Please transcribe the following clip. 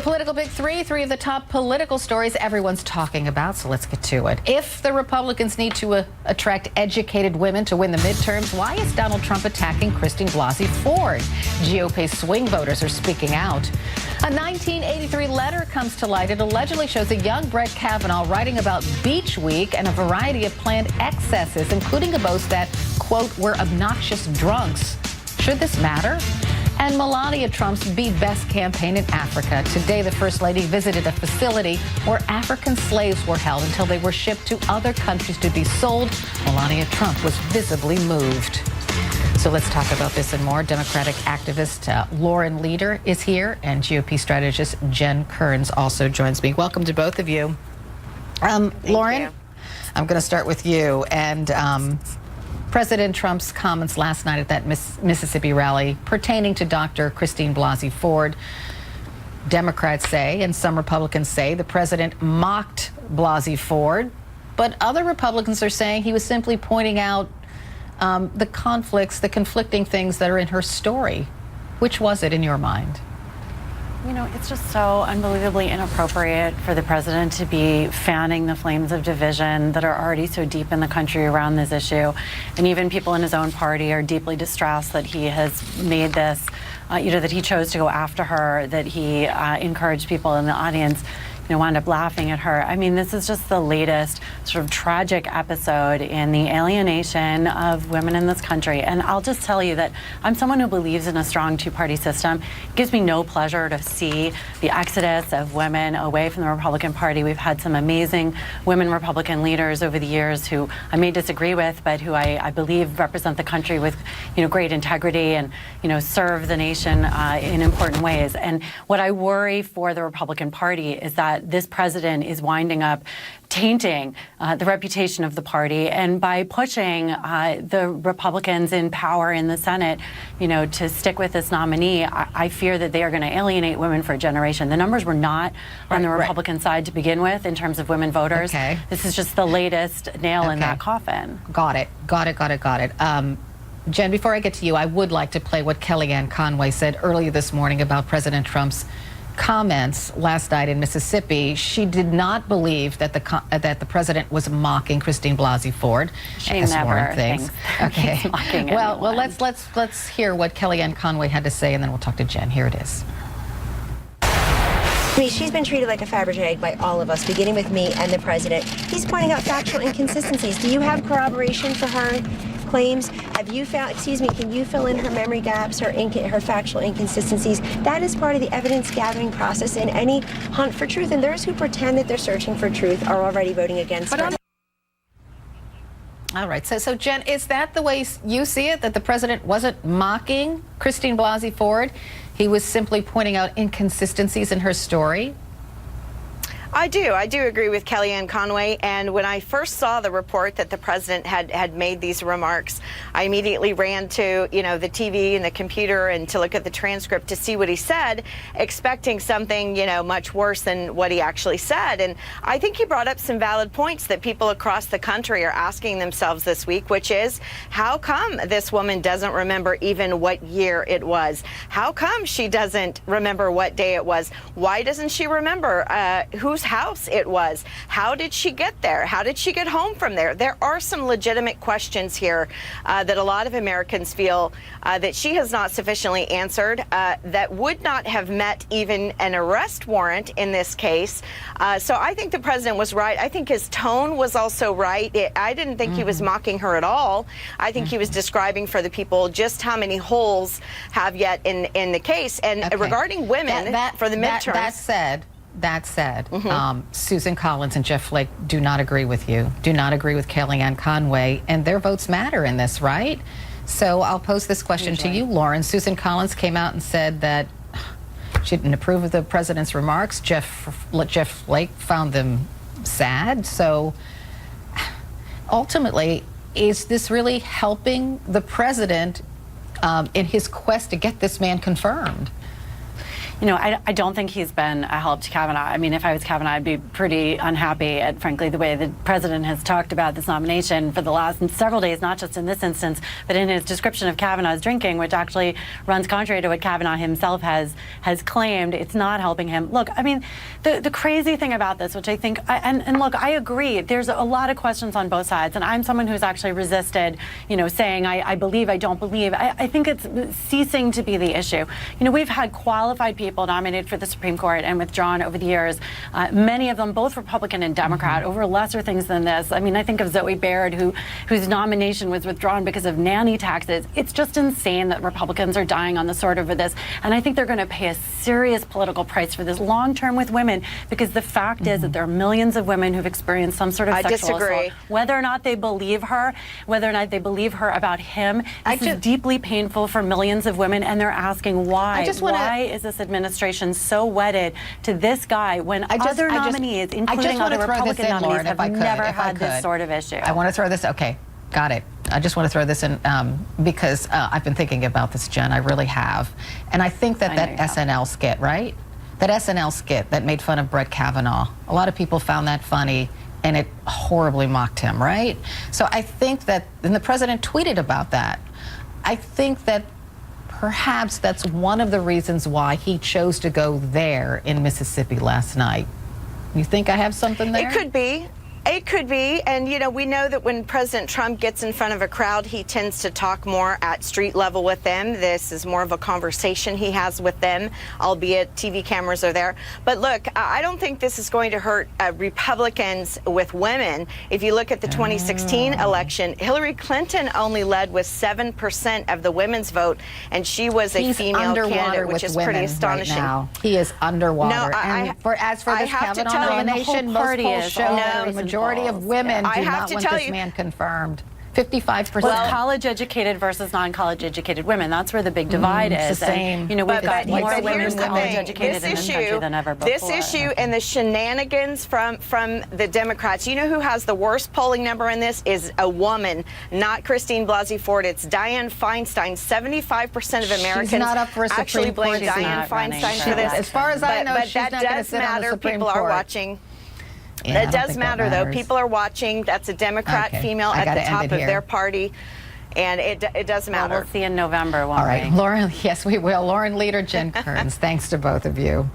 political big three of the top political stories everyone's talking about, so let's get to it. If the Republicans need to attract educated women to win the midterms, why is Donald Trump attacking Christine Blasey Ford? GOP swing voters are speaking out. A 1983 letter comes to light. It allegedly shows a young Brett Kavanaugh writing about Beach Week and a variety of planned excesses, including a boast that, quote, we're obnoxious drunks. Should this matter? And Melania Trump's Be Best campaign in Africa. Today, the First Lady visited a facility where African slaves were held until they were shipped to other countries to be sold. Melania Trump was visibly moved. So let's talk about this and more. Democratic activist Lauren Leader is here, and GOP strategist Jen Kerns also joins me. Welcome to both of you. Lauren, I'm going to start with you. And President Trump's comments last night at that Mississippi rally pertaining to Dr. Christine Blasey Ford. Democrats say, and some Republicans say, the president mocked Blasey Ford, but other Republicans are saying he was simply pointing out the conflicts, the conflicting things that are in her story. Which was it in your mind? You know, it's just so unbelievably inappropriate for the president to be fanning the flames of division that are already so deep in the country around this issue. And even people in his own party are deeply distressed that he has made this, that he chose to go after her, that he encouraged people in the audience, wound up laughing at her. I mean, this is just the latest sort of tragic episode in the alienation of women in this country. And I'll just tell you that I'm someone who believes in a strong two-party system. It gives me no pleasure to see the exodus of women away from the Republican Party. We've had some amazing women Republican leaders over the years who I may disagree with, but who I believe represent the country with, great integrity and, serve the nation in important ways. And what I worry for the Republican Party is that this president is winding up tainting the reputation of the party, and by pushing the Republicans in power in the Senate, to stick with this nominee, I fear that they are going to alienate women for a generation. The numbers were not on the Republican side to begin with in terms of women voters. Okay. This is just the latest nail in that coffin. Got it. Jen, before I get to you, I would like to play what Kellyanne Conway said earlier this morning about President Trump's comments last night in Mississippi. She did not believe that the president was mocking Christine Blasey Ford. She never thinks okay. He's mocking well, anyone. let's hear what Kellyanne Conway had to say, and then we'll talk to Jen. Here it is. I mean, she's been treated like a Fabergé egg by all of us, beginning with me and the president. He's pointing out factual inconsistencies. Do you have corroboration for her claims? Have you found, can you fill in her memory gaps, her factual inconsistencies? That is part of the evidence gathering process in any hunt for truth. And those who pretend that they're searching for truth are already voting against her. All right. So Jen, is that the way you see it, that the president wasn't mocking Christine Blasey Ford? He was simply pointing out inconsistencies in her story? I do agree with Kellyanne Conway, and when I first saw the report that the president had made these remarks, I immediately ran to the TV and the computer and to look at the transcript to see what he said, expecting something much worse than what he actually said. And I think he brought up some valid points that people across the country are asking themselves this week, which is, how come this woman doesn't remember even what year it was? How come she doesn't remember what day it was? Why doesn't she remember whose house it was? How did she get there? How did she get home from there? There are some legitimate questions here that a lot of Americans feel that she has not sufficiently answered, that would not have met even an arrest warrant in this case. So I think the president was right. I think his tone was also right. I didn't think he was mocking her at all. I think he was describing for the people just how many holes have yet in the case. And regarding women for the midterms. That said, Susan Collins and Jeff Flake do not agree with you, do not agree with Kellyanne Conway, and their votes matter in this, right? So I'll pose this question to you, Lauren. Susan Collins came out and said that she didn't approve of the president's remarks. Jeff Flake found them sad. So ultimately, is this really helping the president in his quest to get this man confirmed? You know, I don't think he's been a help to Kavanaugh. I mean, if I was Kavanaugh, I'd be pretty unhappy at, frankly, the way the president has talked about this nomination for the last several days, not just in this instance, but in his description of Kavanaugh's drinking, which actually runs contrary to what Kavanaugh himself has claimed. It's not helping him. Look, I mean, the crazy thing about this, which I think, and look, I agree, there's a lot of questions on both sides, and I'm someone who's actually resisted, you know, saying I believe, I don't believe. I think it's ceasing to be the issue. You know, we've had qualified people nominated for the Supreme Court and withdrawn over the years, many of them both Republican and Democrat, over lesser things than this. I mean, I think of Zoe Baird, whose nomination was withdrawn because of nanny taxes. It's just insane that Republicans are dying on the sword over this, and I think they're going to pay a serious political price for this long term with women, because the fact is that there are millions of women who've experienced some sort of sexual assault. Whether or not they believe her, whether or not they believe her about him, this is deeply painful for millions of women, and they're asking why. Why is this administration so wedded to this guy when other nominees, including other Republican nominees, have never had this sort of issue? I want to throw this. Okay, got it. I just want to throw this in because I've been thinking about this, Jen. I really have. And I think that SNL skit, right? That SNL skit that made fun of Brett Kavanaugh, a lot of people found that funny, and it horribly mocked him, right? So I think that, and the president tweeted about that, I think that perhaps that's one of the reasons why he chose to go there in Mississippi last night. You think I have something there? It could be. It could be, and you know, we know that when President Trump gets in front of a crowd, he tends to talk more at street level with them. This is more of a conversation he has with them, albeit TV cameras are there. But look, I don't think this is going to hurt Republicans with women. If you look at the 2016 election, Hillary Clinton only led with 7% of the women's vote, and she was a female candidate, which is pretty astonishing. Right now. He is underwater. No, and as for this Kavanaugh nomination, most polls show that the majority of women do not want this man confirmed. 55%. Well, college-educated versus non-college educated women. That's where the big divide is. The same. And, you know, we've got more women college-educated in this country than ever before. This issue and the shenanigans from the Democrats. You know who has the worst polling number in this is a woman, not Christine Blasey Ford. It's Dianne Feinstein. 75% of Americans not up for a actually Supreme blame Court Dianne Feinstein for this. As far as I know, but she's that not going to does sit on the matter. Supreme People Court. are watching. Yeah, that does matter, though. People are watching. That's a Democrat female at the top of their party, and it does matter. Well, we'll see in November, won't we? All right, Lauren. Yes, we will. Lauren Leader, Jen Kerns. Thanks to both of you.